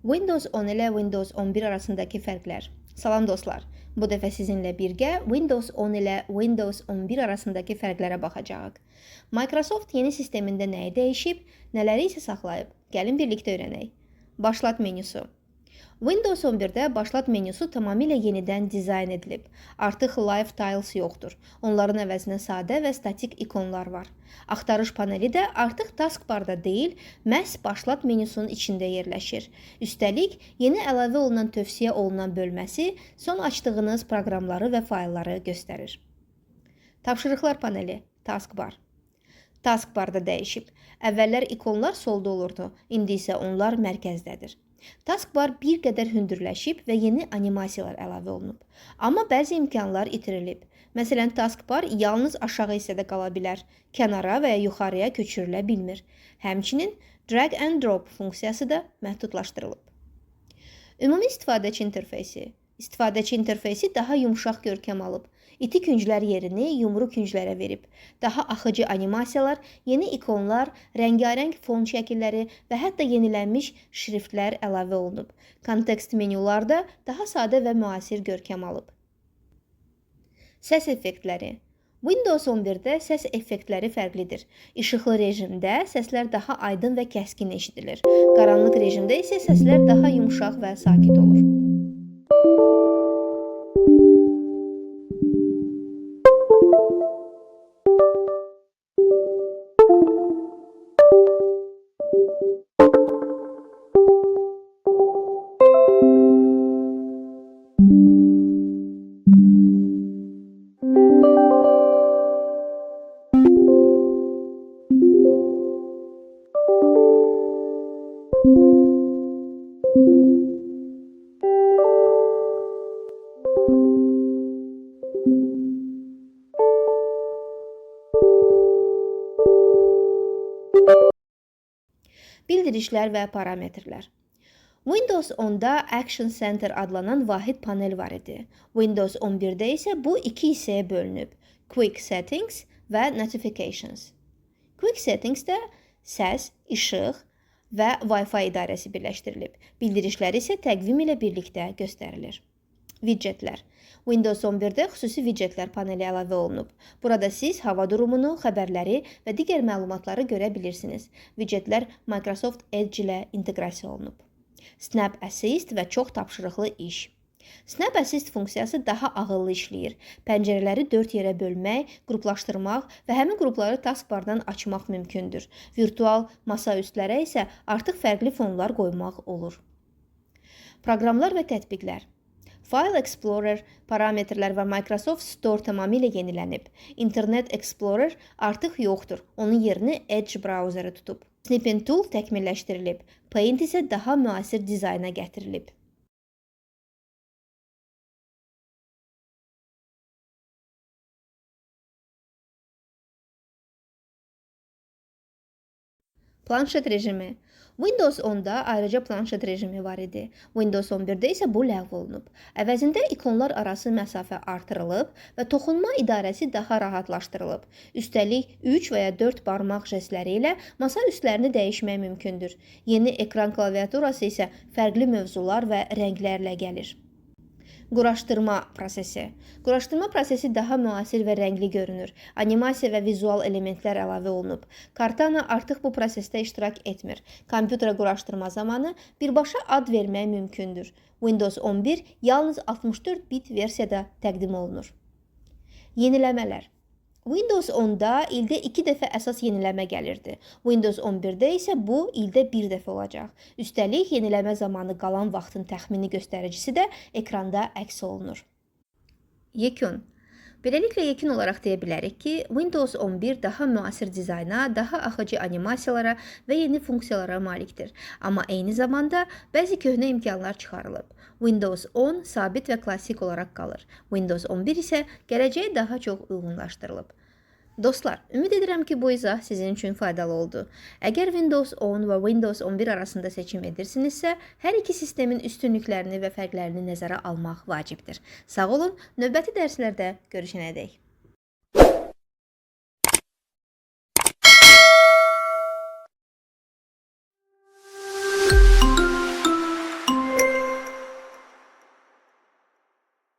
Windows 10 ilə Windows 11 arasındakı fərqlər. Salam dostlar, bu dəfə sizinlə birgə Windows 10 ilə Windows 11 arasındakı fərqlərə baxacağıq. Microsoft yeni sistemində nəyi dəyişib, nələri isə saxlayıb? Gəlin birlikdə öyrənək. Başlat menüsü. Windows 11-də başlat menüsü tamamilə yenidən dizayn edilib. Artıq Live Tiles yoxdur. Onların əvəzinə sadə və statik ikonlar var. Axtarış paneli də artıq taskbarda deyil, məhz başlat menüsünün içində yerləşir. Üstəlik, yeni əlavə olunan tövsiyə olunan bölməsi son açdığınız proqramları və faylları göstərir. Tapşırıqlar paneli, taskbar. Taskbarda dəyişib. Əvvəllər ikonlar solda olurdu, indi isə onlar mərkəzdədir. Taskbar bir qədər hündürləşib və yeni animasiyalar əlavə olunub. Amma bəzi imkanlar itirilib. Məsələn, taskbar yalnız aşağı hissədə qala bilər, kənara və ya yuxarıya köçürülə bilmir. Həmçinin drag and drop funksiyası da məhdudlaşdırılıb. Ümumi istifadəçi interfeysi. İstifadəçi interfeysi daha yumşaq görkəm alıb. İti künclər yerini yumru künclərə verib. Daha axıcı animasiyalar, yeni ikonlar, rəngarəng fon şəkilləri və hətta yenilənmiş şriftlər əlavə olunub. Kontekst menyularda daha sadə və müasir görkəm alıb. Səs effektləri. Windows 11-də səs effektləri fərqlidir. İşıqlı rejimdə səslər daha aydın və kəskin eşidilir. Qaranlıq rejimdə isə səslər daha yumşaq və sakit olur. Bildirişlər və parametrlər. Windows 10-da Action Center adlanan vahid panel var idi. Windows 11-də isə bu iki hissəyə bölünüb. Quick Settings və Notifications. Quick Settingsdə səs, işıq və Wi-Fi idarəsi birləşdirilib. Bildirişlər isə təqvim ilə birlikdə göstərilir. Widgetlər. Windows 11-də xüsusi widgetlər paneli əlavə olunub. Burada siz hava durumunu, xəbərləri və digər məlumatları görə bilirsiniz. Widgetlər Microsoft Edge ilə inteqrasiya olunub. Snap Assist və çox tapşırıqlı iş. Snap Assist funksiyası daha ağıllı işləyir. Pəncərələri 4 yerə bölmək, qruplaşdırmaq və həmin qrupları taskbardan açmaq mümkündür. Virtual masa üstlərə isə artıq fərqli fonlar qoymaq olur. Proqramlar və tətbiqlər. File Explorer, parametrlər və Microsoft Store tamamilə yenilənib. Internet Explorer artıq yoxdur. Onun yerini Edge brauzeri tutub. Snipping Tool təkmilləşdirilib. Paint isə daha müasir dizayna gətirilib. Planşet rejimi. Windows 10-da ayrıca planşet rejimi var idi. Windows 11-də isə bu ləğv olunub. Əvəzində ikonlar arası məsafə artırılıb və toxunma idarəsi daha rahatlaşdırılıb. Üstəlik 3 və ya 4 barmaq jestləri ilə masa üstlərini dəyişmək mümkündür. Yeni ekran klaviaturası isə fərqli mövzular və rənglərlə gəlir. Quraşdırma prosesi. Quraşdırma prosesi daha müasir və rəngli görünür. Animasiya və vizual elementlər əlavə olunub. Cortana artıq bu prosesdə iştirak etmir. Kompüterə quraşdırma zamanı birbaşa ad vermək mümkündür. Windows 11 yalnız 64 bit versiyada təqdim olunur. Yeniləmələr. Windows 10-da ildə 2 dəfə əsas yeniləmə gəlirdi. Windows 11-də isə bu ildə 1 dəfə olacaq. Üstəlik, yeniləmə zamanı qalan vaxtın təxmini göstəricisi də ekranda əks olunur. Yekun. Beləliklə, yekun olaraq deyə bilərik ki, Windows 11 daha müasir dizayna, daha axıcı animasiyalara və yeni funksiyalara malikdir. Amma eyni zamanda bəzi köhnə imkanlar çıxarılıb. Windows 10 sabit və klassik olaraq qalır. Windows 11 isə gələcəyə daha çox uyğunlaşdırılıb. Dostlar, ümid edirəm ki, bu izah sizin üçün faydalı oldu. Əgər Windows 10 və Windows 11 arasında seçim edirsinizsə, hər iki sistemin üstünlüklərini və fərqlərini nəzərə almaq vacibdir. Sağ olun, növbəti dərslərdə görüşənədək.